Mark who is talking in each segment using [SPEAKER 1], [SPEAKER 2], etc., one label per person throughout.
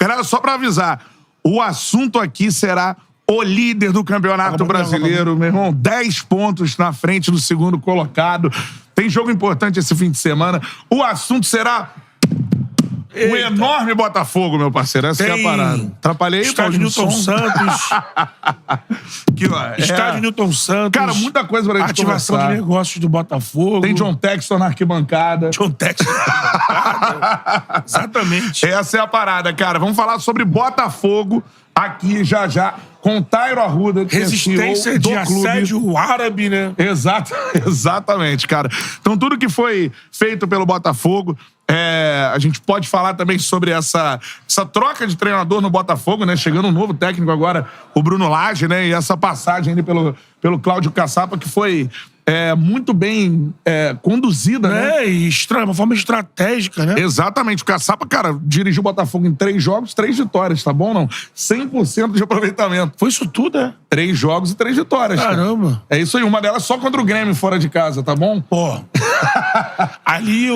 [SPEAKER 1] Galera, só pra avisar, o assunto aqui será o líder do Campeonato Brasileiro, meu irmão. 10 pontos na frente do segundo colocado. Tem jogo importante esse fim de semana. O assunto será o enorme Botafogo, meu parceiro. Essa é a parada. Atrapalhei?
[SPEAKER 2] Estádio Newton Santos.
[SPEAKER 1] Aqui, ó,
[SPEAKER 2] Estádio Newton Santos.
[SPEAKER 1] Cara, muita coisa pra gente
[SPEAKER 2] Ativação
[SPEAKER 1] conversar.
[SPEAKER 2] de negócios do Botafogo.
[SPEAKER 1] Tem John Textor na arquibancada.
[SPEAKER 2] John Textor na arquibancada. Exatamente.
[SPEAKER 1] Essa é a parada, cara. Vamos falar sobre Botafogo aqui já com Tairo Arruda, que
[SPEAKER 2] Resistência
[SPEAKER 1] é CEO
[SPEAKER 2] de
[SPEAKER 1] do clube.
[SPEAKER 2] assédio árabe, né?
[SPEAKER 1] Exatamente, cara. Então, tudo que foi feito pelo Botafogo, a gente pode falar também sobre essa troca de treinador no Botafogo, né? Chegando um novo técnico agora, o Bruno Lage, né? E essa passagem ali pelo Cláudio Caçapa, que foi muito bem conduzida, né?
[SPEAKER 2] E uma forma estratégica, né?
[SPEAKER 1] Exatamente. O Caçapa, cara, dirigiu o Botafogo em 3 jogos, 3 vitórias, tá bom não? 100% de aproveitamento.
[SPEAKER 2] Foi isso tudo, é?
[SPEAKER 1] 3 jogos e 3 vitórias.
[SPEAKER 2] Caramba.
[SPEAKER 1] Cara. É isso aí. Uma delas só contra o Grêmio fora de casa, tá bom?
[SPEAKER 2] Pô. Ali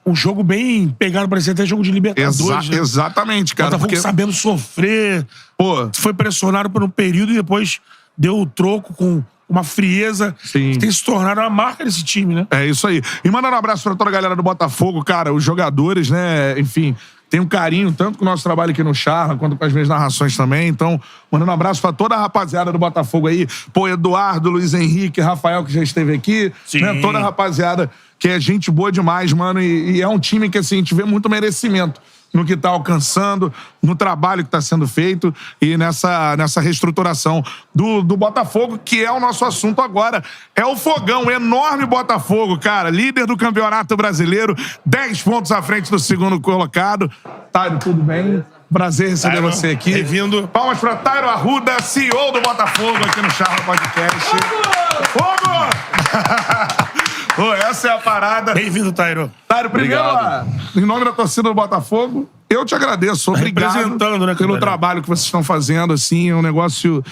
[SPEAKER 2] um jogo bem pegado, parecia até jogo de Libertadores. Né?
[SPEAKER 1] Exatamente, cara.
[SPEAKER 2] Botafogo sabendo sofrer.
[SPEAKER 1] Pô.
[SPEAKER 2] Foi pressionado por um período e depois deu o troco com uma frieza.
[SPEAKER 1] Sim.
[SPEAKER 2] Que tem se tornado a marca desse time, né?
[SPEAKER 1] É isso aí. E mandando um abraço pra toda a galera do Botafogo, cara, os jogadores, né? Enfim, tem um carinho tanto com o nosso trabalho aqui no Charla, quanto com as minhas narrações também. Então, mandando um abraço pra toda a rapaziada do Botafogo aí. Pô, Eduardo, Luiz Henrique, Rafael, que já esteve aqui.
[SPEAKER 2] Sim.
[SPEAKER 1] Né? Toda a rapaziada que é gente boa demais, mano. E é um time que, assim, a gente vê muito merecimento no que tá alcançando, no trabalho que tá sendo feito e nessa reestruturação do Botafogo, que é o nosso assunto agora. É o Fogão, o enorme Botafogo, cara. Líder do Campeonato Brasileiro, 10 pontos à frente do segundo colocado. Tairo, tudo bem? Prazer receber você aqui.
[SPEAKER 2] Bem-vindo.
[SPEAKER 1] Palmas pra Tairo Arruda, CEO do Botafogo, aqui no Charla Podcast. Fogo! Pô, essa é a parada.
[SPEAKER 2] Bem-vindo, Tairo.
[SPEAKER 1] Tairo, primeiro, em nome da torcida do Botafogo, eu te agradeço. Obrigado
[SPEAKER 2] representando, né,
[SPEAKER 1] pelo trabalho que vocês estão fazendo, assim, é um negócio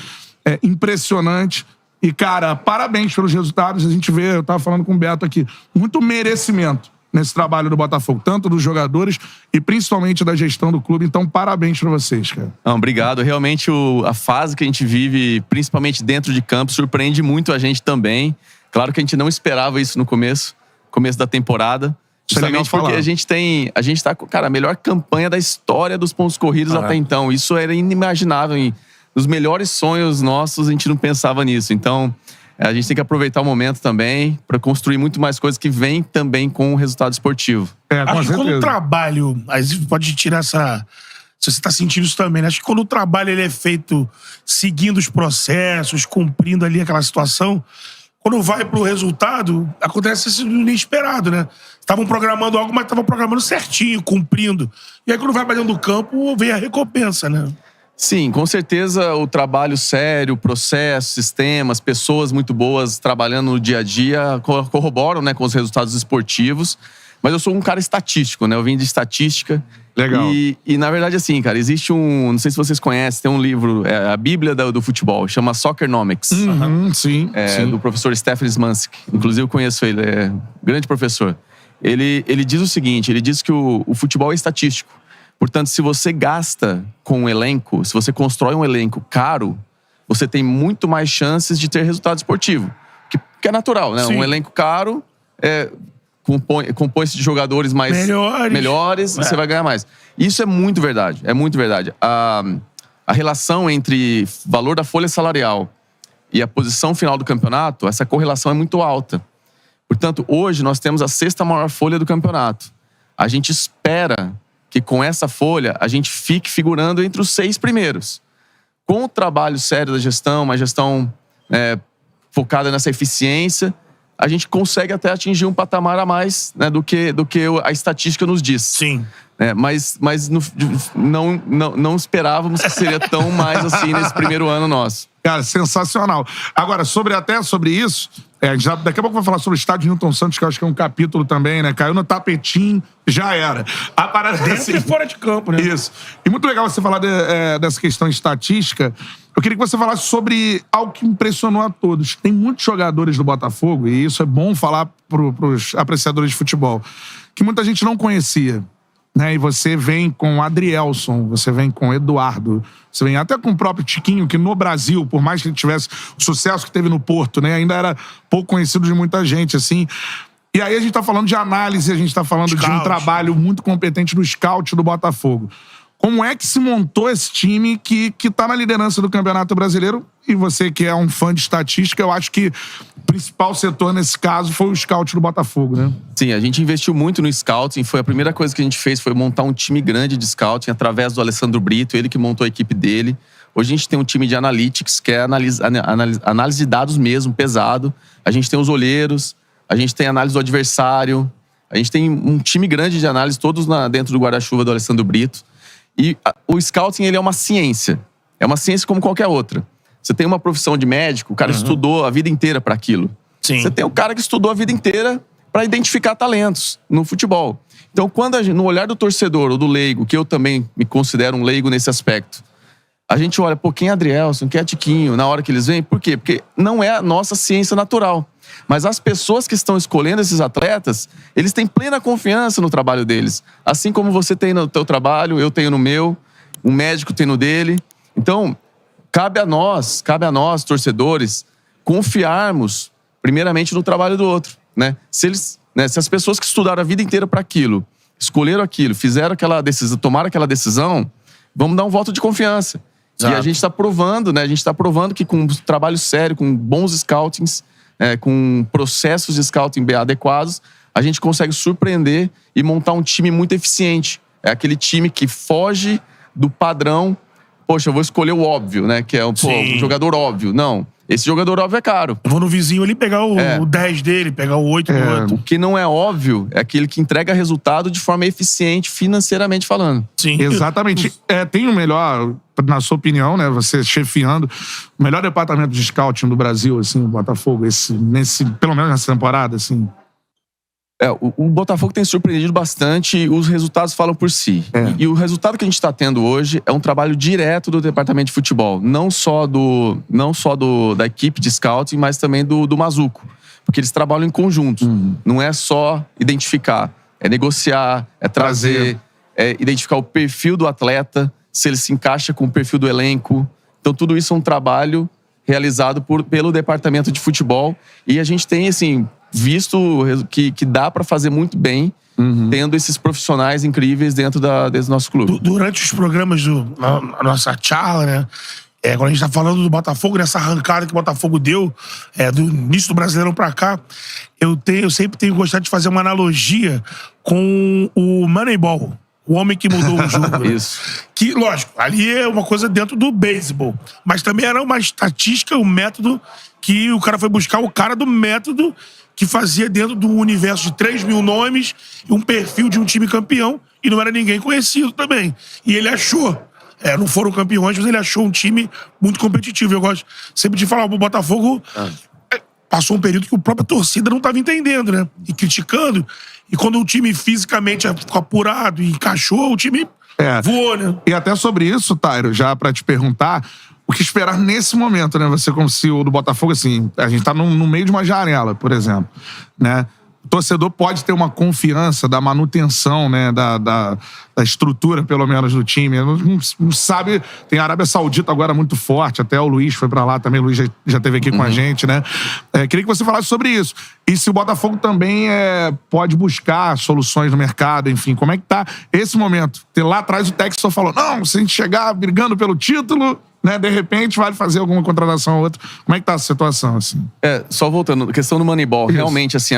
[SPEAKER 1] impressionante. E, cara, parabéns pelos resultados. A gente vê, eu tava falando com o Beto aqui, muito merecimento nesse trabalho do Botafogo, tanto dos jogadores e principalmente da gestão do clube. Então, parabéns pra vocês, cara.
[SPEAKER 3] Não, obrigado. Realmente, a fase que a gente vive, principalmente dentro de campo, surpreende muito a gente também. Claro que a gente não esperava isso no começo da temporada. Justamente porque a gente tá com, cara, a melhor campanha da história dos pontos corridos até então. Isso era inimaginável. Nos melhores sonhos nossos, a gente não pensava nisso. Então, a gente tem que aproveitar o momento também para construir muito mais coisas que vêm também com o resultado esportivo.
[SPEAKER 2] Acho que quando o trabalho... Aí você pode tirar essa... Se você tá sentindo isso também, né? Acho que quando o trabalho ele é feito seguindo os processos, cumprindo ali aquela situação... Quando vai pro resultado, acontece isso inesperado, né? Estavam programando algo, mas estavam programando certinho, cumprindo. E aí, quando vai pra dentro do campo, vem a recompensa, né?
[SPEAKER 3] Sim, com certeza o trabalho sério, processo, sistemas, pessoas muito boas trabalhando no dia a dia corroboram, né, com os resultados esportivos. Mas eu sou um cara estatístico, né? Eu vim de estatística.
[SPEAKER 1] Legal.
[SPEAKER 3] E na verdade, assim, cara, existe não sei se vocês conhecem, tem um livro, a Bíblia do futebol, chama Soccernomics.
[SPEAKER 1] Sim.
[SPEAKER 3] Do professor Stefan Smansky. Inclusive, eu conheço ele, é um grande professor. Ele diz o seguinte, ele diz que o futebol é estatístico. Portanto, se você gasta com um elenco, se você constrói um elenco caro, você tem muito mais chances de ter resultado esportivo. Que é natural, né? Sim. Um elenco caro compõe-se de jogadores mais melhores você vai ganhar mais. Isso é muito verdade, A relação entre valor da folha salarial e a posição final do campeonato, essa correlação é muito alta. Portanto, hoje nós temos a 6ª maior folha do campeonato. A gente espera que com essa folha a gente fique figurando entre os 6 primeiros. Com o trabalho sério da gestão, uma gestão focada nessa eficiência, a gente consegue até atingir um patamar a mais, né, do que a estatística nos diz.
[SPEAKER 2] Sim.
[SPEAKER 3] Mas não esperávamos que seria tão mais assim nesse primeiro ano nosso.
[SPEAKER 1] Cara, sensacional. Agora, sobre isso, daqui a pouco vai falar sobre o estádio Newton Santos, que eu acho que é um capítulo também, né? Caiu no tapetinho, já era. A parada
[SPEAKER 2] dentro
[SPEAKER 1] assim,
[SPEAKER 2] e fora de campo, né?
[SPEAKER 1] Isso. E muito legal você falar dessa questão estatística. Eu queria que você falasse sobre algo que impressionou a todos. Tem muitos jogadores do Botafogo, e isso é bom falar pros apreciadores de futebol, que muita gente não conhecia. né? E você vem com Adrielson, você vem com Eduardo, você vem até com o próprio Tiquinho, que no Brasil, por mais que ele tivesse o sucesso que teve no Porto, né? Ainda era pouco conhecido de muita gente, assim. E aí a gente tá falando de análise, a gente tá falando de um trabalho muito competente do scout do Botafogo. Como é que se montou esse time que tá na liderança do Campeonato Brasileiro? E você que é um fã de estatística, eu acho que o principal setor nesse caso foi o scout do Botafogo, né?
[SPEAKER 3] Sim, a gente investiu muito no scouting. Foi a primeira coisa que a gente fez, foi montar um time grande de scouting através do Alessandro Brito, ele que montou a equipe dele. Hoje a gente tem um time de analytics, que é análise de dados mesmo, pesado. A gente tem os olheiros, a gente tem análise do adversário, a gente tem um time grande de análise, todos dentro do guarda-chuva do Alessandro Brito. E o scouting, ele é uma ciência. É uma ciência como qualquer outra. Você tem uma profissão de médico, o cara estudou a vida inteira para aquilo.
[SPEAKER 2] Sim.
[SPEAKER 3] Você tem o cara que estudou a vida inteira para identificar talentos no futebol. Então, quando no olhar do torcedor ou do leigo, que eu também me considero um leigo nesse aspecto, a gente olha, pô, quem é Adrielson, quem é Tiquinho, na hora que eles vêm? Por quê? Porque não é a nossa ciência natural. Mas as pessoas que estão escolhendo esses atletas, eles têm plena confiança no trabalho deles. Assim como você tem no teu trabalho, eu tenho no meu, o médico tem no dele. Então, cabe a nós, torcedores, confiarmos primeiramente no trabalho do outro, né? Se as pessoas que estudaram a vida inteira para aquilo, escolheram aquilo, fizeram aquela decisão, tomaram aquela decisão, vamos dar um voto de confiança. Exato. E a gente está provando, né? A gente está provando que com um trabalho sério, com bons scoutings, com processos de scouting adequados, a gente consegue surpreender e montar um time muito eficiente. É aquele time que foge do padrão. Poxa, eu vou escolher o óbvio, né? Que é um jogador óbvio. Não, esse jogador óbvio é caro.
[SPEAKER 2] Eu vou no vizinho ali pegar o 10 dele, pegar o 8 do outro.
[SPEAKER 3] O que não é óbvio é aquele que entrega resultado de forma eficiente, financeiramente falando.
[SPEAKER 1] Sim. Exatamente. Tem o melhor, na sua opinião, né? Você chefiando, o melhor departamento de scouting do Brasil, assim, o Botafogo, pelo menos nessa temporada, assim.
[SPEAKER 3] O Botafogo tem surpreendido bastante, os resultados falam por si. E o resultado que a gente está tendo hoje é um trabalho direto do departamento de futebol. Não só da equipe de scouting, mas também do Mazuco. Porque eles trabalham em conjunto. Não é só identificar, é negociar, é trazer, é identificar o perfil do atleta, se ele se encaixa com o perfil do elenco. Então tudo isso é um trabalho realizado pelo departamento de futebol. E a gente tem, assim, visto que dá para fazer muito bem, tendo esses profissionais incríveis dentro desse nosso clube.
[SPEAKER 2] Durante os programas da nossa charla, né? Quando a gente tá falando do Botafogo, nessa arrancada que o Botafogo deu, do início do Brasileirão pra cá, eu sempre tenho gostado de fazer uma analogia com o Moneyball. O homem que mudou o jogo.
[SPEAKER 3] Isso.
[SPEAKER 2] Que, lógico, ali é uma coisa dentro do beisebol. Mas também era uma estatística, um método que o cara foi buscar o cara do método que fazia dentro do universo de 3 mil nomes um perfil de um time campeão e não era ninguém conhecido também. E ele achou. Não foram campeões, mas ele achou um time muito competitivo. Eu gosto sempre de falar, o Botafogo passou um período que a própria torcida não estava entendendo, né? E criticando. E quando o time fisicamente ficou apurado e encaixou, o time voou, né?
[SPEAKER 1] E até sobre isso, Tairo, já pra te perguntar, o que esperar nesse momento, né? Você como CEO do Botafogo, assim, a gente tá no meio de uma janela, por exemplo, né? O torcedor pode ter uma confiança da manutenção, né, da estrutura, pelo menos, do time. Não sabe, tem a Arábia Saudita agora muito forte, até o Luiz foi pra lá também, o Luiz já esteve aqui com a gente, né? Queria que você falasse sobre isso. E se o Botafogo também pode buscar soluções no mercado, enfim, como é que tá esse momento? Lá atrás o técnico só falou, não, se a gente chegar brigando pelo título, né, de repente vale fazer alguma contratação ou outra. Como é que tá a situação, assim?
[SPEAKER 3] Só voltando, a questão do Moneyball, realmente, assim,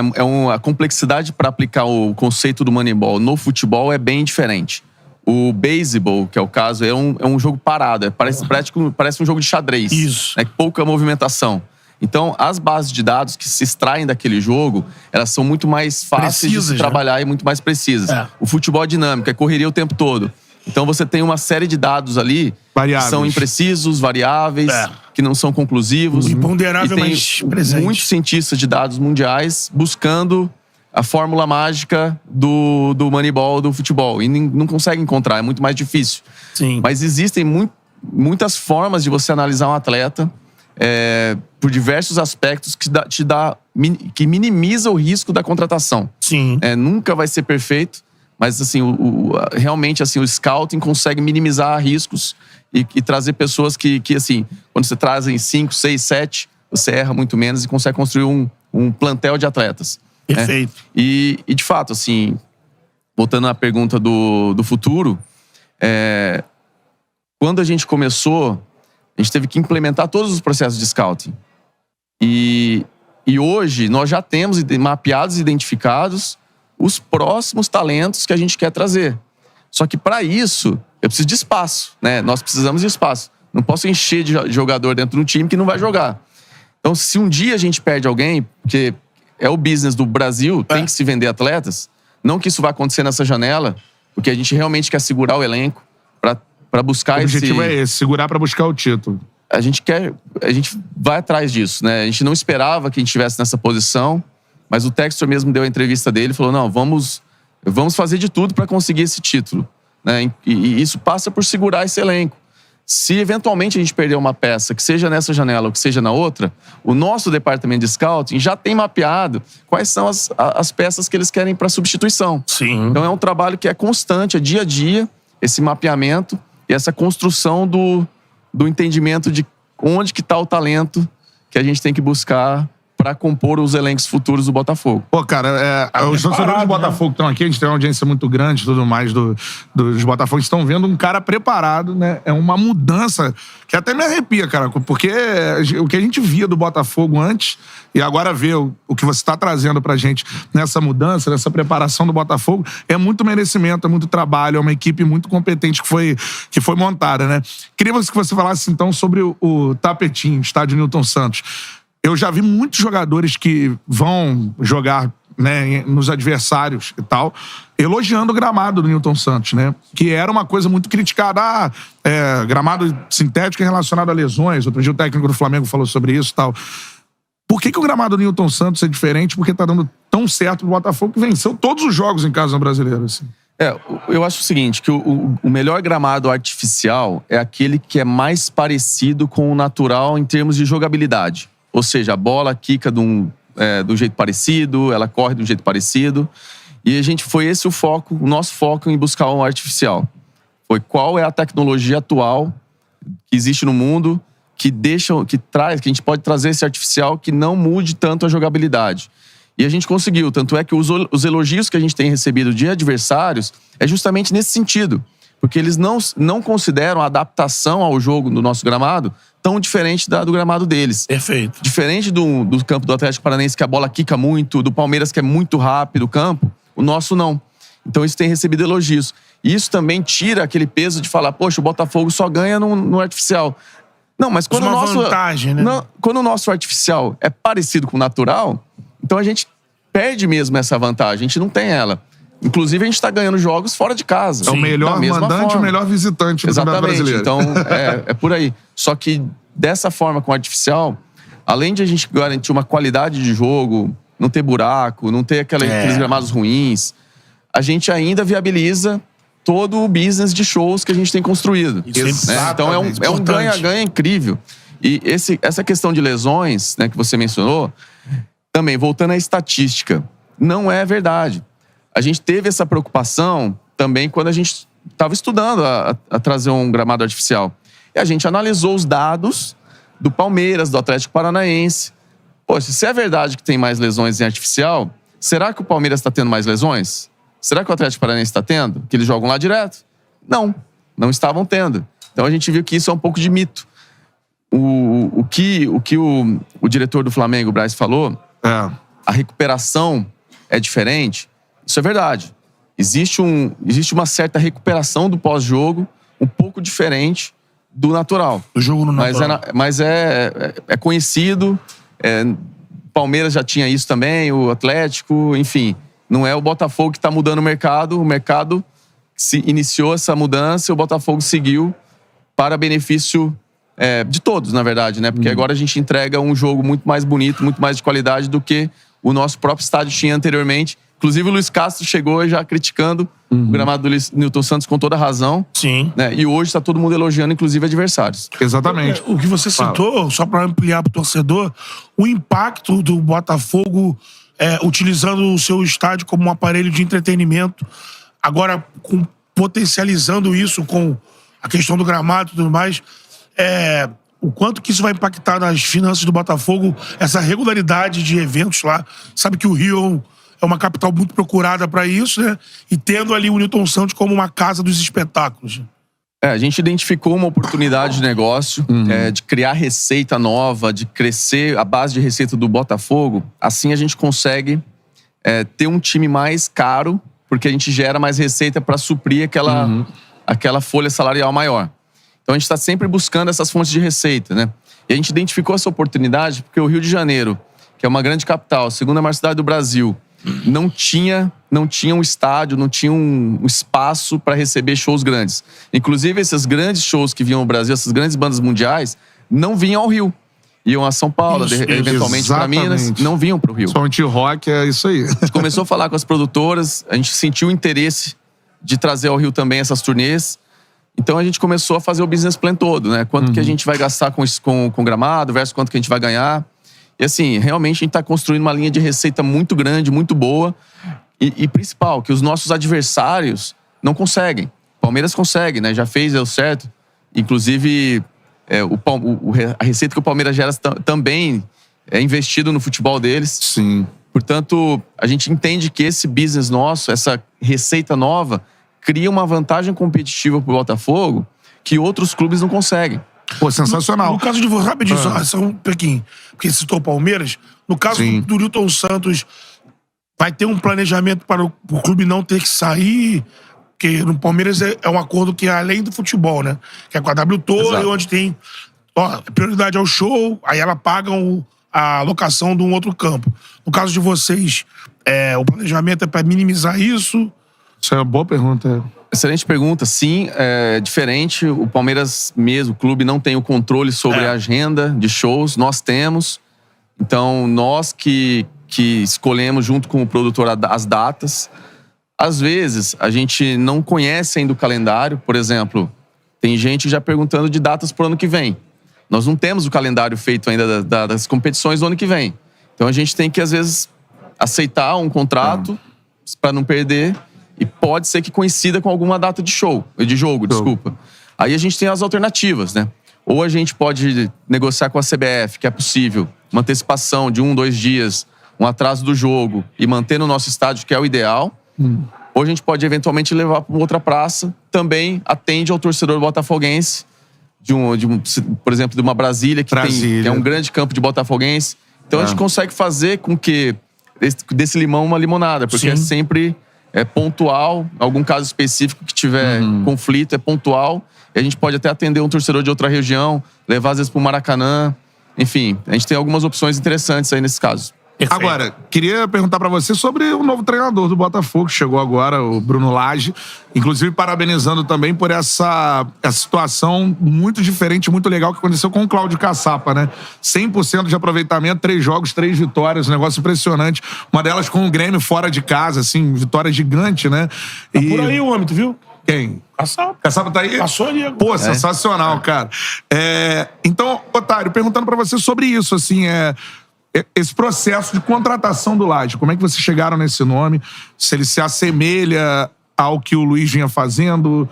[SPEAKER 3] a complexidade para aplicar o conceito do Moneyball no futebol é bem diferente. O beisebol, que é o caso, é um jogo parado, parece um jogo de xadrez.
[SPEAKER 2] Isso.
[SPEAKER 3] Pouca movimentação. Então, as bases de dados que se extraem daquele jogo, elas são muito mais fáceis de se trabalhar e muito mais precisas. O futebol é dinâmico, é correria o tempo todo. Então você tem uma série de dados ali que são imprecisos, variáveis, que não são conclusivos.
[SPEAKER 2] Imponderável, mas presente.
[SPEAKER 3] Muitos cientistas de dados mundiais buscando a fórmula mágica do Moneyball, do futebol. E não conseguem encontrar, é muito mais difícil.
[SPEAKER 2] Sim.
[SPEAKER 3] Mas existem muitas formas de você analisar um atleta por diversos aspectos que minimiza o risco da contratação.
[SPEAKER 2] Sim.
[SPEAKER 3] Nunca vai ser perfeito, Mas, assim, realmente, assim, o scouting consegue minimizar riscos e trazer pessoas que, assim, quando você traz em 5, 6, 7, você erra muito menos e consegue construir um plantel de atletas.
[SPEAKER 2] Perfeito.
[SPEAKER 3] Né? E, de fato, assim, voltando à pergunta do futuro, quando a gente começou, a gente teve que implementar todos os processos de scouting. E hoje, nós já temos mapeados e identificados os próximos talentos que a gente quer trazer. Só que, para isso, eu preciso de espaço, né? Nós precisamos de espaço. Não posso encher de jogador dentro do time que não vai jogar. Então, se um dia a gente perde alguém, porque é o business do Brasil, tem que se vender atletas, não que isso vai acontecer nessa janela, porque a gente realmente quer segurar o elenco para buscar esse...
[SPEAKER 1] O objetivo é esse, segurar para buscar o título.
[SPEAKER 3] A gente vai atrás disso, né? A gente não esperava que a gente estivesse nessa posição, mas o Textor mesmo deu a entrevista dele e falou, não, vamos fazer de tudo para conseguir esse título, né? E isso passa por segurar esse elenco. Se eventualmente a gente perder uma peça, que seja nessa janela ou que seja na outra, o nosso departamento de scouting já tem mapeado quais são as peças que eles querem para substituição.
[SPEAKER 2] Sim.
[SPEAKER 3] Então é um trabalho que é constante, é dia a dia, esse mapeamento e essa construção do entendimento de onde que está o talento que a gente tem que buscar para compor os elencos futuros do Botafogo.
[SPEAKER 1] Pô, cara, os torcedores do Botafogo estão aqui, a gente tem uma audiência muito grande e tudo mais dos Botafogo, estão vendo um cara preparado, né? É uma mudança que até me arrepia, cara, porque o que a gente via do Botafogo antes e agora ver o que você está trazendo pra gente nessa mudança, nessa preparação do Botafogo, é muito merecimento, é muito trabalho, é uma equipe muito competente que foi montada, né? Queria que você falasse, então, sobre o Tapetinho, estádio Newton Santos. Eu já vi muitos jogadores que vão jogar, né, nos adversários e tal, elogiando o gramado do Newton Santos, né? Que era uma coisa muito criticada. Gramado sintético relacionado a lesões. Outro dia o técnico do Flamengo falou sobre isso e tal. Por que o gramado do Newton Santos é diferente? Porque tá dando tão certo pro Botafogo que venceu todos os jogos em casa brasileira, assim.
[SPEAKER 3] Eu acho o seguinte, que o melhor gramado artificial é aquele que é mais parecido com o natural em termos de jogabilidade. Ou seja, a bola quica de um jeito parecido, ela corre de um jeito parecido. E foi esse o nosso foco em buscar um artificial. Foi qual é a tecnologia atual que existe no mundo que a gente pode trazer esse artificial que não mude tanto a jogabilidade. E a gente conseguiu. Tanto é que os elogios que a gente tem recebido de adversários é justamente nesse sentido. Porque eles não consideram a adaptação ao jogo do nosso gramado tão diferente do gramado deles.
[SPEAKER 2] Perfeito.
[SPEAKER 3] Diferente do campo do Atlético Paranaense, que a bola quica muito, do Palmeiras, que é muito rápido o campo, o nosso não. Então isso tem recebido elogios. E isso também tira aquele peso de falar, poxa, o Botafogo só ganha no artificial. Não, mas quando
[SPEAKER 2] vantagem, né?
[SPEAKER 3] Quando o nosso artificial é parecido com o natural, então a gente perde mesmo essa vantagem, a gente não tem ela. Inclusive, a gente está ganhando jogos fora de casa.
[SPEAKER 1] É o melhor mandante e o melhor visitante do Campeonato Brasileiro.
[SPEAKER 3] Então, é por aí. Só que, dessa forma, com o artificial, além de a gente garantir uma qualidade de jogo, não ter buraco, não ter aqueles gramados ruins, a gente ainda viabiliza todo o business de shows que a gente tem construído. Né? Então, é um ganha-ganha incrível. E essa questão de lesões, né, que você mencionou, também, voltando à estatística, não é verdade. A gente teve essa preocupação também quando a gente estava estudando a trazer um gramado artificial. E a gente analisou os dados do Palmeiras, do Atlético Paranaense. Poxa, se é verdade que tem mais lesões em artificial, será que o Palmeiras está tendo mais lesões? Será que o Atlético Paranaense está tendo? Que eles jogam lá direto? Não estavam tendo. Então a gente viu que isso é um pouco de mito. O que o diretor do Flamengo, o Braz, falou, a recuperação é diferente. Isso é verdade. Existe uma certa recuperação do pós-jogo, um pouco diferente do natural.
[SPEAKER 2] Do jogo no natural.
[SPEAKER 3] Mas é conhecido. Palmeiras já tinha isso também, o Atlético, enfim. Não é o Botafogo que está mudando o mercado se iniciou essa mudança e o Botafogo seguiu para benefício de todos, na verdade, né? Porque agora a gente entrega um jogo muito mais bonito, muito mais de qualidade do que o nosso próprio estádio tinha anteriormente. Inclusive, o Luiz Castro chegou já criticando o gramado do Newton Santos com toda razão.
[SPEAKER 2] Sim.
[SPEAKER 3] Né? E hoje está todo mundo elogiando, inclusive, adversários.
[SPEAKER 1] Exatamente.
[SPEAKER 2] O que você citou, só para ampliar para o torcedor, o impacto do Botafogo utilizando o seu estádio como um aparelho de entretenimento agora potencializando isso com a questão do gramado e tudo mais, o quanto que isso vai impactar nas finanças do Botafogo, essa regularidade de eventos lá. Sabe que o Rio é uma capital muito procurada para isso, né? E tendo ali o Newton Santos como uma casa dos espetáculos.
[SPEAKER 3] A gente identificou uma oportunidade de negócio, de criar receita nova, de crescer a base de receita do Botafogo. Assim a gente consegue ter um time mais caro, porque a gente gera mais receita para suprir aquela folha salarial maior. Então a gente está sempre buscando essas fontes de receita, né? E a gente identificou essa oportunidade porque o Rio de Janeiro, que é uma grande capital, a segunda maior cidade do Brasil, não tinha um estádio, não tinha um espaço para receber shows grandes. Inclusive, esses grandes shows que vinham ao Brasil, essas grandes bandas mundiais, não vinham ao Rio. Iam a São Paulo, eventualmente para Minas, não vinham para o Rio.
[SPEAKER 1] Somente rock, é isso aí.
[SPEAKER 3] A gente começou a falar com as produtoras, a gente sentiu o interesse de trazer ao Rio também essas turnês. Então a gente começou a fazer o business plan todo, né? Quanto que a gente vai gastar com gramado versus quanto que a gente vai ganhar. E assim, realmente a gente está construindo uma linha de receita muito grande, muito boa. E principal, que os nossos adversários não conseguem. O Palmeiras consegue, né? Já fez, deu certo. Inclusive, a receita que o Palmeiras gera também é investido no futebol deles.
[SPEAKER 1] Sim.
[SPEAKER 3] Portanto, a gente entende que esse business nosso, essa receita nova, cria uma vantagem competitiva pro Botafogo que outros clubes não conseguem.
[SPEAKER 1] Pô, sensacional.
[SPEAKER 2] No caso de você, rapidinho, só um pouquinho, porque você citou o Palmeiras, no caso do Newton Santos, vai ter um planejamento para o clube não ter que sair, porque no Palmeiras é um acordo que é além do futebol, né? Que é com a W Torre, onde tem prioridade ao show, aí ela paga a locação de um outro campo. No caso de vocês, o planejamento é para minimizar isso?
[SPEAKER 1] Isso é uma boa pergunta.
[SPEAKER 3] Excelente pergunta. Sim, é diferente. O Palmeiras mesmo, o clube, não tem o controle sobre a agenda de shows. Nós temos. Então, nós que escolhemos junto com o produtor as datas. Às vezes, a gente não conhece ainda o calendário. Por exemplo, tem gente já perguntando de datas para o ano que vem. Nós não temos o calendário feito ainda das competições do ano que vem. Então, a gente tem que, às vezes, aceitar um contrato para não perder. E pode ser que coincida com alguma data de jogo, desculpa. Aí a gente tem as alternativas, né? Ou a gente pode negociar com a CBF, que é possível, uma antecipação de 1, 2 dias, um atraso do jogo e manter no nosso estádio, que é o ideal. Ou a gente pode eventualmente levar para outra praça, também atende ao torcedor botafoguense, por exemplo, de uma Brasília, que é um grande campo de botafoguense. Então a gente consegue fazer com que desse limão uma limonada, porque é sempre... É pontual, algum caso específico que tiver conflito, é pontual. E a gente pode até atender um torcedor de outra região, levar às vezes pro Maracanã. Enfim, a gente tem algumas opções interessantes aí nesses casos.
[SPEAKER 1] Perfeito. Agora, queria perguntar pra você sobre o novo treinador do Botafogo, que chegou agora, o Bruno Lage. Inclusive, parabenizando também por essa situação muito diferente, muito legal que aconteceu com o Cláudio Caçapa, né? 100% de aproveitamento, 3 jogos, 3 vitórias, um negócio impressionante. Uma delas com o Grêmio fora de casa, assim, vitória gigante, né?
[SPEAKER 2] Tá por aí o homem, tu viu?
[SPEAKER 1] Quem?
[SPEAKER 2] Caçapa.
[SPEAKER 1] Caçapa tá aí?
[SPEAKER 2] Passou ali agora.
[SPEAKER 1] Pô, sensacional, cara. Então, Otário, perguntando pra você sobre isso, assim, esse processo de contratação do Lage, como é que vocês chegaram nesse nome? Se ele se assemelha ao que o Luiz vinha fazendo,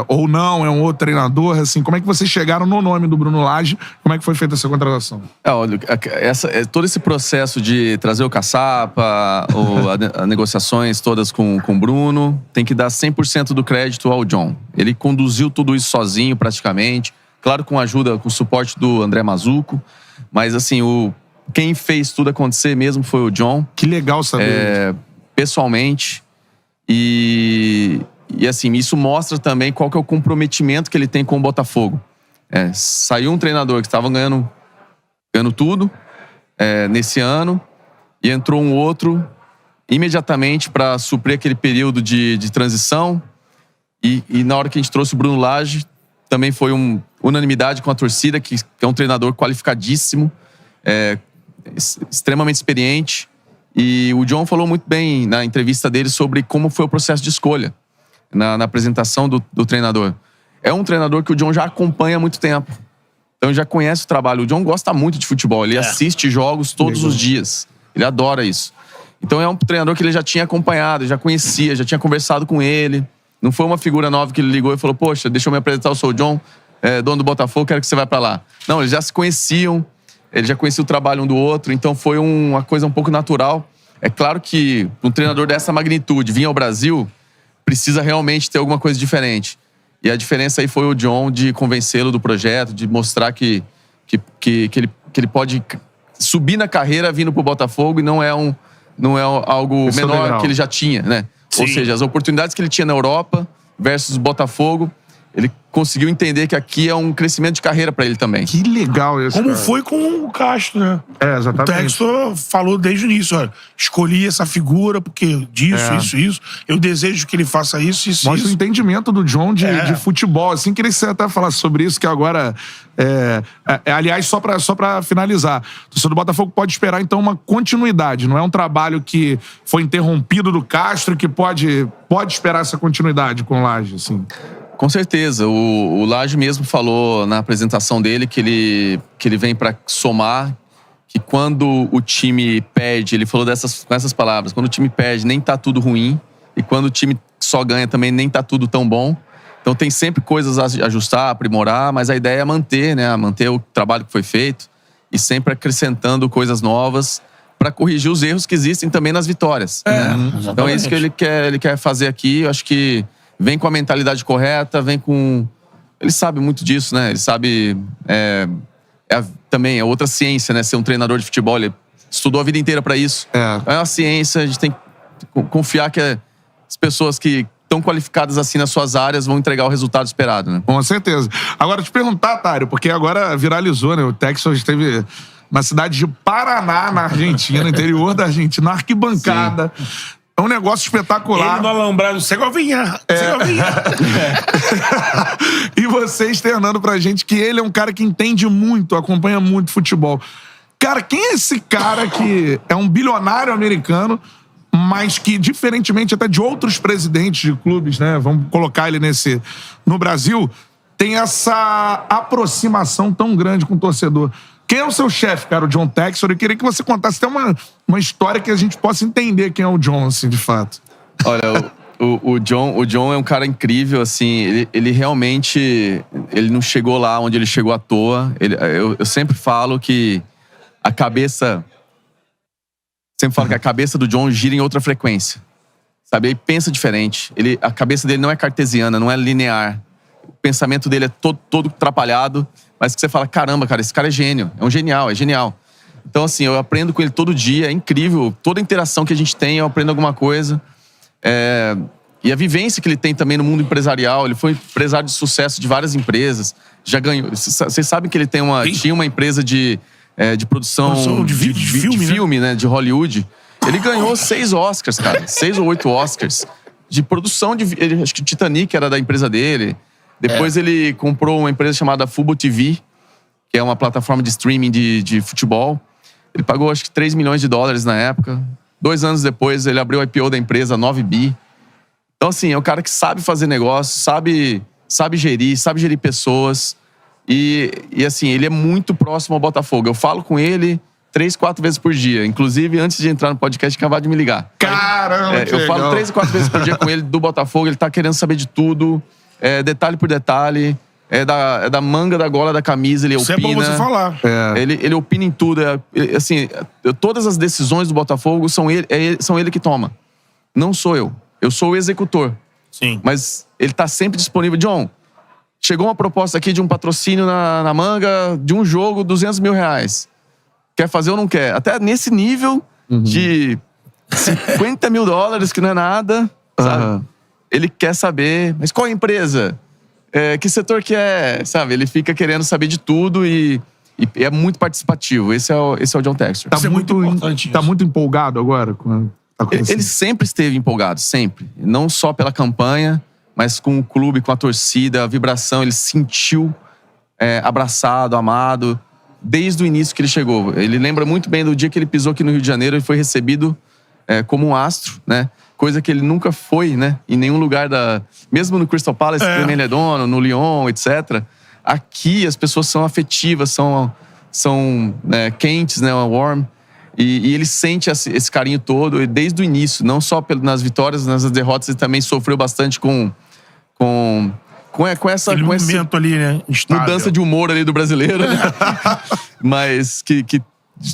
[SPEAKER 1] ou não, é um outro treinador, assim, como é que vocês chegaram no nome do Bruno Lage? Como é que foi feita essa contratação?
[SPEAKER 3] Olha, todo esse processo de trazer o Caçapa, as negociações todas com o Bruno, tem que dar 100% do crédito ao John. Ele conduziu tudo isso sozinho, praticamente. Claro, com ajuda, com o suporte do André Mazuco, mas assim, quem fez tudo acontecer mesmo foi o John.
[SPEAKER 1] Que legal saber.
[SPEAKER 3] Pessoalmente. E assim, isso mostra também qual que é o comprometimento que ele tem com o Botafogo. Saiu um treinador que estava ganhando tudo nesse ano e entrou um outro imediatamente para suprir aquele período de transição. E na hora que a gente trouxe o Bruno Lage, também foi unanimidade com a torcida, que é um treinador qualificadíssimo, extremamente experiente. E o John falou muito bem na entrevista dele sobre como foi o processo de escolha na apresentação do treinador. É um treinador que o John já acompanha há muito tempo. Então já conhece o trabalho. O John gosta muito de futebol. Ele assiste jogos todos os dias. Ele adora isso. Então é um treinador que ele já tinha acompanhado, já conhecia, já tinha conversado com ele. Não foi uma figura nova que ele ligou e falou, poxa, deixa eu me apresentar, eu sou o John, dono do Botafogo, quero que você vá pra lá. Não, eles já se conheciam, ele já conhecia o trabalho um do outro, então foi uma coisa um pouco natural. É claro que um treinador dessa magnitude vir ao Brasil precisa realmente ter alguma coisa diferente. E a diferença aí foi o John de convencê-lo do projeto, de mostrar que ele pode subir na carreira vindo pro Botafogo e não é algo menor que ele já tinha, né?
[SPEAKER 2] Sim.
[SPEAKER 3] Ou seja, as oportunidades que ele tinha na Europa versus Botafogo, ele conseguiu entender que aqui é um crescimento de carreira pra ele também.
[SPEAKER 1] Que legal isso,
[SPEAKER 2] Como
[SPEAKER 1] cara.
[SPEAKER 2] foi com o Castro, né?
[SPEAKER 1] Exatamente.
[SPEAKER 2] O Textor falou desde o início, olha, escolhi essa figura porque disso, isso. Eu desejo que ele faça isso.
[SPEAKER 1] Mostra o entendimento do John de futebol. Assim, queria que você até falasse sobre isso, que agora... aliás, só pra finalizar, o torcedor do Botafogo pode esperar, então, uma continuidade. Não é um trabalho que foi interrompido do Castro, que pode esperar essa continuidade com o Lage, assim.
[SPEAKER 3] Com certeza. O Lage mesmo falou na apresentação dele que ele vem pra somar, que quando o time perde, ele falou com essas palavras, quando o time perde nem tá tudo ruim, e quando o time só ganha também nem tá tudo tão bom. Então tem sempre coisas a ajustar, aprimorar, mas a ideia é manter, né? Manter o trabalho que foi feito e sempre acrescentando coisas novas para corrigir os erros que existem também nas vitórias. Né? Então é isso que ele quer fazer aqui. Eu acho que vem com a mentalidade correta, vem com... Ele sabe muito disso, né? Ele sabe... também é outra ciência, né? Ser um treinador de futebol. Ele estudou a vida inteira para isso. É uma ciência, a gente tem que confiar que as pessoas que estão qualificadas assim nas suas áreas vão entregar o resultado esperado, né?
[SPEAKER 1] Com certeza. Agora, te perguntar, Tário, porque agora viralizou, né? O Texas esteve na cidade de Paraná, na Argentina, interior da Argentina, na arquibancada. Sim. É um negócio espetacular.
[SPEAKER 2] Ele no alambrado, Segovinha.
[SPEAKER 1] E você externando pra gente que ele é um cara que entende muito, acompanha muito futebol. Cara, quem é esse cara que é um bilionário americano, mas que, diferentemente até de outros presidentes de clubes, né? Vamos colocar ele no Brasil, tem essa aproximação tão grande com o torcedor. Quem é o seu chefe, cara, o John Textor? Eu queria que você contasse até uma história que a gente possa entender quem é o John, assim, de fato.
[SPEAKER 3] Olha, o John é um cara incrível, assim, ele realmente, ele não chegou lá onde ele chegou à toa. Eu sempre falo que a cabeça do John gira em outra frequência, sabe? Ele pensa diferente. A cabeça dele não é cartesiana, não é linear. O pensamento dele é todo atrapalhado, mas que você fala, caramba, cara, esse cara é gênio. É genial. Então, assim, eu aprendo com ele todo dia, é incrível. Toda interação que a gente tem, eu aprendo alguma coisa. E a vivência que ele tem também no mundo empresarial. Ele foi empresário de sucesso de várias empresas. Já ganhou. Vocês sabem que ele tinha uma empresa de produção
[SPEAKER 2] de
[SPEAKER 3] filme, né? De Hollywood. Ele ganhou 6 Oscars, cara. 6 ou 8 Oscars. De produção acho que Titanic era da empresa dele. Depois ele comprou uma empresa chamada Fubo TV, que é uma plataforma de streaming de futebol. Ele pagou acho que $3 milhões na época. 2 anos depois ele abriu o IPO da empresa, 9 bi. Então assim, é um cara que sabe fazer negócio, sabe gerir pessoas. E assim, ele é muito próximo ao Botafogo. Eu falo com ele 3, 4 vezes por dia. Inclusive, antes de entrar no podcast, acabaram de me ligar.
[SPEAKER 1] Caramba,
[SPEAKER 3] eu falo 3 ou 4 vezes por dia com ele do Botafogo. Ele tá querendo saber de tudo. Detalhe por detalhe. Da manga da gola da camisa, ele opina.
[SPEAKER 2] Isso é bom você falar.
[SPEAKER 3] Ele opina em tudo. Assim, todas as decisões do Botafogo são ele que toma. Não sou eu. Eu sou o executor.
[SPEAKER 2] Sim.
[SPEAKER 3] Mas ele tá sempre disponível. John, chegou uma proposta aqui de um patrocínio na manga de um jogo, R$200 mil. Quer fazer ou não quer? Até nesse nível de $50 mil, que não é nada, sabe? Ele quer saber, mas qual empresa? Que setor que é? Sabe? Ele fica querendo saber de tudo e é muito participativo. Esse é o John Textor.
[SPEAKER 1] Tá muito empolgado agora?
[SPEAKER 3] Ele sempre esteve empolgado, sempre. Não só pela campanha, mas com o clube, com a torcida, a vibração. Ele se sentiu abraçado, amado, desde o início que ele chegou. Ele lembra muito bem do dia que ele pisou aqui no Rio de Janeiro e foi recebido como um astro, né? Coisa que ele nunca foi, né? Em nenhum lugar mesmo no Crystal Palace, que também ele é dono, no Lyon, etc. Aqui as pessoas são afetivas, são quentes, né? Warm. E ele sente esse carinho todo desde o início, não só nas vitórias, nas derrotas, ele também sofreu bastante com essa
[SPEAKER 2] momento ali, né? Instável.
[SPEAKER 3] Mudança de humor ali do brasileiro, né? Mas que, de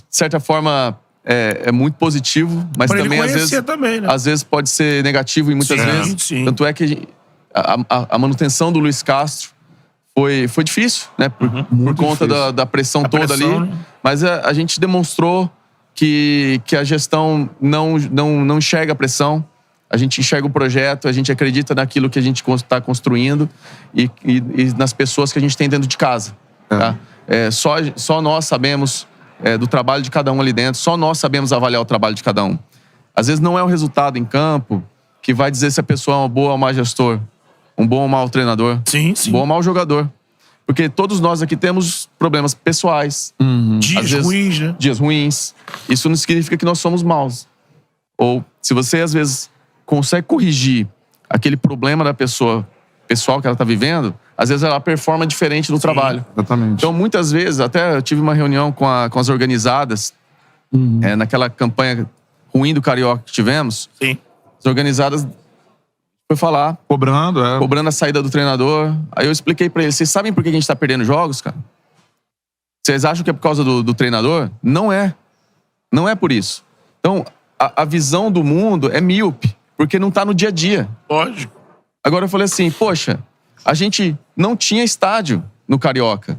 [SPEAKER 3] certa forma, é muito positivo, mas
[SPEAKER 2] pra
[SPEAKER 3] também, às vezes pode ser negativo e muitas vezes.
[SPEAKER 2] Sim.
[SPEAKER 3] Tanto é que a manutenção do Luiz Castro foi difícil, né? Por conta
[SPEAKER 1] difícil.
[SPEAKER 3] da pressão toda ali.
[SPEAKER 2] Né?
[SPEAKER 3] Mas a gente demonstrou que a gestão não enxerga a pressão. A gente enxerga o projeto, a gente acredita naquilo que a gente está construindo e nas pessoas que a gente tem dentro de casa. Tá? Só nós sabemos do trabalho de cada um ali dentro, só nós sabemos avaliar o trabalho de cada um. Às vezes não é o resultado em campo que vai dizer se a pessoa é uma boa ou mau gestor, um bom ou mau treinador,
[SPEAKER 2] Sim.
[SPEAKER 3] um bom ou mau jogador. Porque todos nós aqui temos problemas pessoais.
[SPEAKER 2] Dias ruins, né?
[SPEAKER 3] Dias ruins. Isso não significa que nós somos maus. Ou se você, às vezes, consegue corrigir aquele problema da pessoa pessoal que ela está vivendo, às vezes ela performa diferente no trabalho.
[SPEAKER 1] Exatamente.
[SPEAKER 3] Então, muitas vezes, até eu tive uma reunião com as organizadas, naquela campanha ruim do Carioca que tivemos.
[SPEAKER 2] Sim.
[SPEAKER 3] As organizadas foi falar,
[SPEAKER 1] Cobrando
[SPEAKER 3] a saída do treinador. Aí eu expliquei pra eles, vocês sabem por que a gente tá perdendo jogos, cara? Vocês acham que é por causa do treinador? Não é. Não é por isso. Então, a visão do mundo é míope, porque não tá no dia a dia.
[SPEAKER 2] Lógico.
[SPEAKER 3] Agora eu falei assim, poxa, a gente não tinha estádio no Carioca,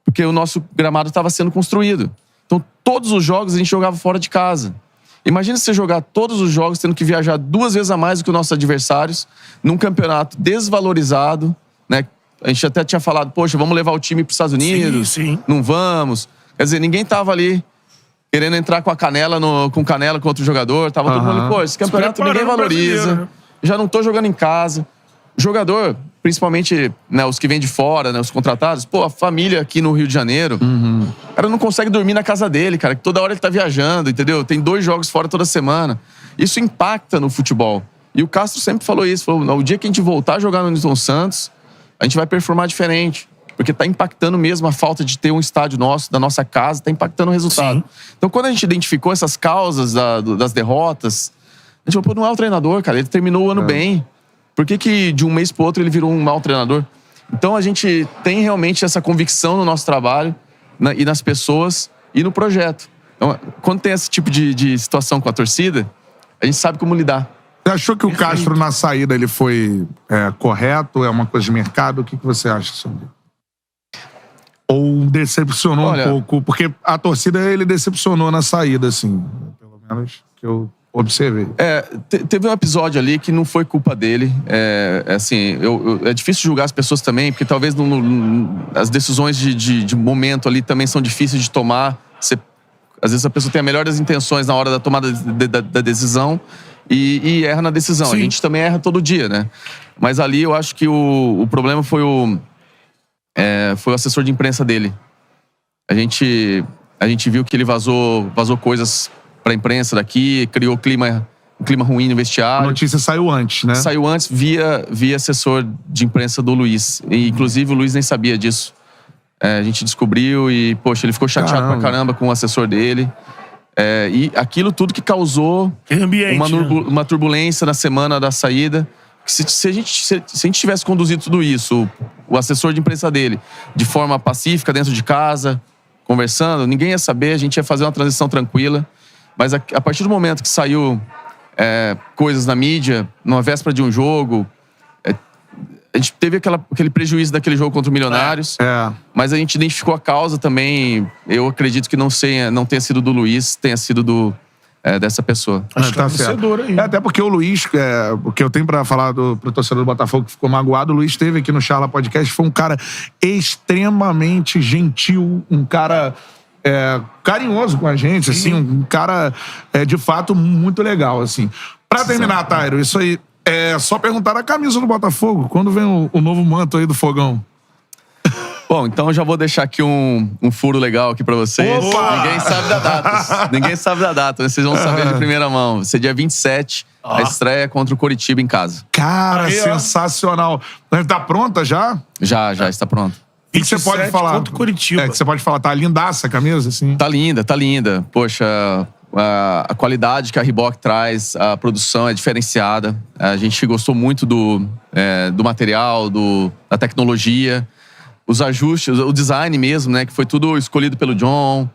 [SPEAKER 3] porque o nosso gramado estava sendo construído. Então, todos os jogos a gente jogava fora de casa. Imagina você jogar todos os jogos tendo que viajar 2 vezes a mais do que os nossos adversários, num campeonato desvalorizado, né? A gente até tinha falado, poxa, vamos levar o time para os Estados Unidos.
[SPEAKER 2] Sim.
[SPEAKER 3] Não vamos. Quer dizer, ninguém tava ali querendo entrar com canela com outro jogador. Tava todo mundo ali, pô, esse campeonato ninguém valoriza. Já não tô jogando em casa. Jogador, principalmente, né, os que vêm de fora, né, os contratados, pô, a família aqui no Rio de Janeiro, o cara não consegue dormir na casa dele, cara, que toda hora ele tá viajando, entendeu? Tem 2 jogos fora toda semana. Isso impacta no futebol. E o Castro sempre falou isso, falou, no dia que a gente voltar a jogar no Newton Santos, a gente vai performar diferente, porque tá impactando mesmo a falta de ter um estádio nosso, da nossa casa, tá impactando o resultado.
[SPEAKER 2] Sim.
[SPEAKER 3] Então, quando a gente identificou essas causas das derrotas, a gente falou, pô, não é o treinador, cara, ele terminou o ano bem. Por que de um mês pro outro ele virou um mau treinador? Então a gente tem realmente essa convicção no nosso trabalho e nas pessoas e no projeto. Então, quando tem esse tipo de situação com a torcida, a gente sabe como lidar.
[SPEAKER 1] Você achou que o Castro, na saída, ele foi correto? É uma coisa de mercado? O que você acha sobre isso? Ou decepcionou um pouco? Porque a torcida, ele decepcionou na saída, assim. Pelo menos que eu observei.
[SPEAKER 3] Teve um episódio ali que não foi culpa dele. Assim, é difícil julgar as pessoas também, porque talvez as decisões de momento ali também são difíceis de tomar. Às vezes a pessoa tem as melhores intenções na hora da tomada da decisão e erra na decisão.
[SPEAKER 2] Sim.
[SPEAKER 3] A gente também erra todo dia, né? Mas ali eu acho que o problema foi o assessor de imprensa dele. A gente viu que ele vazou coisas pra imprensa daqui, criou um clima ruim no vestiário.
[SPEAKER 1] A notícia saiu antes, né?
[SPEAKER 3] Saiu antes via assessor de imprensa do Luiz. E, inclusive, o Luiz nem sabia disso. A gente descobriu e, poxa, ele ficou chateado pra caramba com o assessor dele. E aquilo tudo que causou uma turbulência na semana da saída. Se a gente tivesse conduzido tudo isso, o assessor de imprensa dele, de forma pacífica, dentro de casa, conversando, ninguém ia saber, a gente ia fazer uma transição tranquila. Mas a partir do momento que saiu coisas na mídia, numa véspera de um jogo, a gente teve aquele prejuízo daquele jogo contra o Milionários. Mas a gente identificou a causa também. Eu acredito que não tenha sido do Luiz, tenha sido dessa pessoa.
[SPEAKER 2] Acho que
[SPEAKER 1] tá certo.
[SPEAKER 2] aí.
[SPEAKER 1] Até porque o Luiz, o que eu tenho pra falar pro torcedor do Botafogo que ficou magoado, o Luiz esteve aqui no Charla Podcast, foi um cara extremamente gentil, um cara carinhoso com a gente, assim, um cara, de fato, muito legal, assim. Pra terminar, Tairo, isso aí, só perguntar a camisa do Botafogo, quando vem o novo manto aí do Fogão?
[SPEAKER 3] Bom, então eu já vou deixar aqui um furo legal aqui pra vocês.
[SPEAKER 1] Opa!
[SPEAKER 3] Ninguém sabe da data, né? Vocês vão saber de primeira mão. Vai ser dia 27, a estreia contra o Coritiba em casa.
[SPEAKER 1] Cara,
[SPEAKER 2] aí,
[SPEAKER 1] sensacional. Tá pronta já?
[SPEAKER 3] Já está pronto.
[SPEAKER 1] O que você pode falar?
[SPEAKER 2] Contra o Coritiba.
[SPEAKER 1] Que você pode falar, tá lindaça a camisa, assim?
[SPEAKER 3] Tá linda. Poxa, A qualidade que a Reebok traz, a produção é diferenciada. A gente gostou muito do material, da tecnologia, os ajustes, o design mesmo, né? Que foi tudo escolhido pelo John.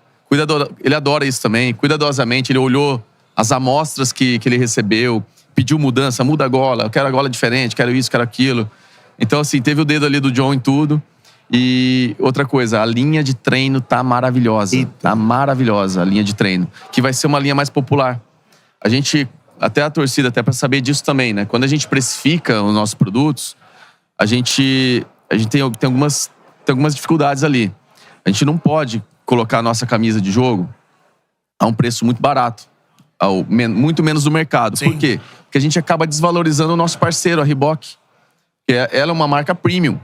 [SPEAKER 3] Ele adora isso também, cuidadosamente. Ele olhou as amostras que ele recebeu, pediu mudança, muda a gola, eu quero a gola diferente, quero isso, quero aquilo. Então, assim, teve o dedo ali do John em tudo. E outra coisa, a linha de treino tá maravilhosa.
[SPEAKER 2] Eita.
[SPEAKER 3] Tá maravilhosa a linha de treino. Que vai ser uma linha mais popular. A gente, até a torcida, até pra saber disso também, né? Quando a gente precifica os nossos produtos, a gente tem algumas dificuldades ali. A gente não pode colocar a nossa camisa de jogo a um preço muito barato. Muito menos do mercado.
[SPEAKER 2] Sim.
[SPEAKER 3] Por quê? Porque a gente acaba desvalorizando o nosso parceiro, a Reebok. Ela é uma marca premium.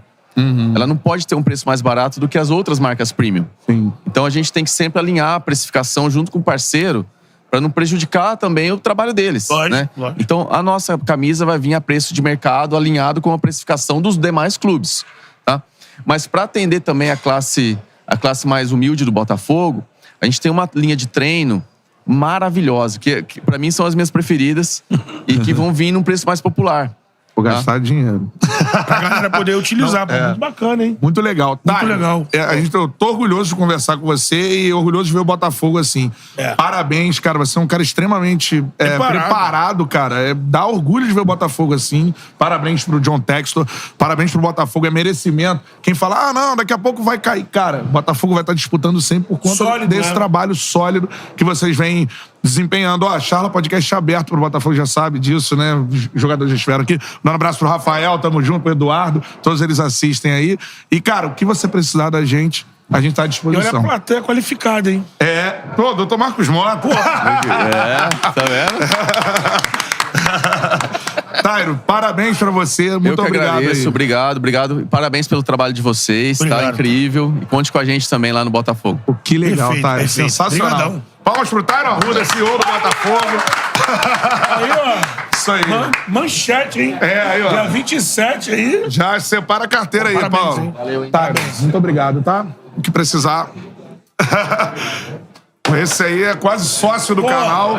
[SPEAKER 3] Ela não pode ter um preço mais barato do que as outras marcas premium.
[SPEAKER 1] Sim.
[SPEAKER 3] Então a gente tem que sempre alinhar a precificação junto com o parceiro para não prejudicar também o trabalho deles.
[SPEAKER 2] Lógico,
[SPEAKER 3] né?
[SPEAKER 2] lógico.
[SPEAKER 3] Então a nossa camisa vai vir a preço de mercado alinhado com a precificação dos demais clubes. Tá? Mas para atender também a classe mais humilde do Botafogo, a gente tem uma linha de treino maravilhosa, que para mim são as minhas preferidas e que vão vir num preço mais popular.
[SPEAKER 1] Vou gastar dinheiro.
[SPEAKER 2] Pra galera poder utilizar. Pô, muito bacana, hein?
[SPEAKER 1] Muito legal.
[SPEAKER 2] Muito legal.
[SPEAKER 1] Eu tô orgulhoso de conversar com você e orgulhoso de ver o Botafogo assim. Parabéns, cara. Você é um cara extremamente preparado, cara. Dá orgulho de ver o Botafogo assim. Parabéns pro John Textor. Parabéns pro Botafogo. É merecimento. Quem fala, não, daqui a pouco vai cair. Cara, o Botafogo vai estar disputando sempre por conta
[SPEAKER 2] Sólido,
[SPEAKER 1] desse
[SPEAKER 2] né?
[SPEAKER 1] trabalho sólido que vocês vêm desempenhando. Ó, Charla Podcast aberto pro Botafogo, já sabe disso, né? Os jogadores já estiveram aqui. Dá um abraço pro Rafael, tamo junto, pro Eduardo. Todos eles assistem aí. E, cara, o que você precisar da gente, a gente tá à
[SPEAKER 2] E olha a
[SPEAKER 1] disposição.
[SPEAKER 2] plateia qualificada, hein?
[SPEAKER 1] Pô, doutor Marcos Mota.
[SPEAKER 3] Tá vendo?
[SPEAKER 1] Tairo, parabéns pra você. Muito
[SPEAKER 3] Eu que
[SPEAKER 1] obrigado
[SPEAKER 3] agradeço,
[SPEAKER 1] aí.
[SPEAKER 3] obrigado. Parabéns pelo trabalho de vocês, tá
[SPEAKER 2] Obrigado.
[SPEAKER 3] incrível. E conte com a gente também lá no Botafogo.
[SPEAKER 1] Pô, que legal,
[SPEAKER 2] Perfeito,
[SPEAKER 1] Tairo.
[SPEAKER 2] perfeito.
[SPEAKER 1] Sensacional.
[SPEAKER 2] Obrigadão.
[SPEAKER 1] Palmas pro Tairo Arruda, CEO do Botafogo.
[SPEAKER 2] Aí, ó.
[SPEAKER 1] Isso aí.
[SPEAKER 2] Manchete, hein?
[SPEAKER 1] Aí, ó.
[SPEAKER 2] Dia 27 aí.
[SPEAKER 1] Já separa a carteira aí,
[SPEAKER 2] Parabéns,
[SPEAKER 1] Paulo.
[SPEAKER 2] hein?
[SPEAKER 3] Valeu, hein?
[SPEAKER 1] Tairo, muito obrigado, tá? O que precisar. Esse aí é quase sócio do
[SPEAKER 2] Pô.
[SPEAKER 1] canal.